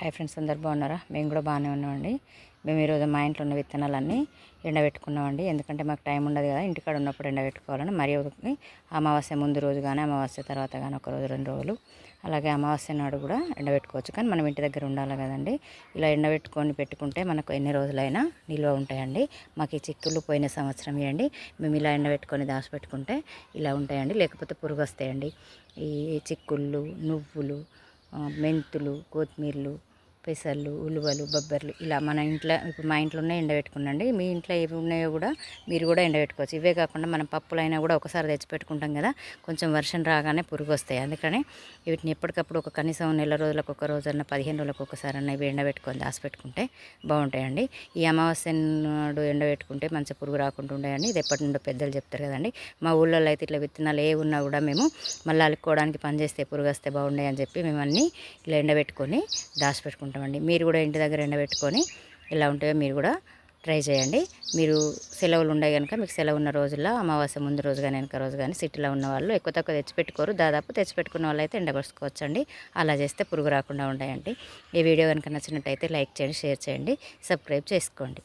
Hi friends, అందరు బాగున్నారా? మేము కూడా బాగానే ఉన్నామండి. మేము ఈరోజు మా ఇంట్లో ఉన్న విత్తనాలన్నీ ఎండబెట్టుకున్నామండి. ఎందుకంటే మాకు టైం ఉండదు కదా, ఇంటికాడ ఉన్నప్పుడు ఎండబెట్టుకోవాలని. మరి ఒకటి అమావాస్య ముందు రోజు కానీ అమావాస్య తర్వాత కానీ ఒక రోజు 2 రోజులు, అలాగే అమావాస్య నాడు కూడా ఎండబెట్టుకోవచ్చు. కానీ మనం ఇంటి దగ్గర ఉండాలి కదండి. ఇలా ఎండబెట్టుకొని పెట్టుకుంటే మనకు ఎన్ని రోజులైనా నిల్వ ఉంటాయండి. మాకు ఈ చిక్కులు పోయిన సంవత్సరం ఇవ్వండి. మేము ఇలా ఎండబెట్టుకొని దాచిపెట్టుకుంటే ఇలా ఉంటాయండి, లేకపోతే పురుగు వస్తాయండి. ఈ చిక్కుళ్ళు, నువ్వులు, మెంతులు, కొత్తిమీరలు, పెసర్లు, ఉలువలు, బొబ్బర్లు ఇలా మన ఇంట్లో ఇప్పుడు మా ఇంట్లోనే ఎండబెట్టుకున్నాండి. మీ ఇంట్లో ఏవి ఉన్నాయో కూడా మీరు కూడా ఎండబెట్టుకోవచ్చు. ఇవే కాకుండా మనం పప్పులైనా కూడా ఒకసారి తెచ్చిపెట్టుకుంటాం కదా, కొంచెం వర్షం రాగానే పురుగు వస్తాయి. అందుకని వీటిని ఎప్పటికప్పుడు ఒక కనీసం నెల రోజులకు ఒక రోజన్నా 15 రోజులకు ఒకసారి అన్న ఇవి ఎండబెట్టుకొని దాచిపెట్టుకుంటే బాగుంటాయండి. ఈ అమావాస్య నాడు ఎండబెట్టుకుంటే మంచి పురుగు రాకుండా ఉంటాయండి. ఇది ఎప్పటి నుండో పెద్దలు చెప్తారు కదండి. మా ఊళ్ళో అయితే ఇట్లా విత్తనాలు ఏ ఉన్నా కూడా మేము మళ్ళీ అలుక్కోవడానికి పనిచేస్తే పురుగు వస్తే బాగుండే అని చెప్పి మేము అన్నీ ఇలా ఎండబెట్టుకొని దాచిపెట్టుకుంటామండి. మీరు కూడా ఇంటి దగ్గర ఎండబెట్టుకొని ఎలా ఉంటాయో మీరు కూడా ట్రై చేయండి. మీరు సెలవులు ఉండే కనుక మీకు సెలవు ఉన్న రోజుల్లో అమావాస్య ముందు రోజు కానీ వెనక రోజు కానీ సిటీలో ఉన్న వాళ్ళు ఎక్కువ తక్కువ తెచ్చిపెట్టుకోరు. దాదాపు తెచ్చిపెట్టుకున్న వాళ్ళు అయితే ఎండబరుచుకోవచ్చండి. అలా చేస్తే పురుగు రాకుండా ఉంటాయండి. ఈ వీడియో కనుక నచ్చినట్టయితే లైక్ చేయండి, షేర్ చేయండి, సబ్స్క్రైబ్ చేసుకోండి.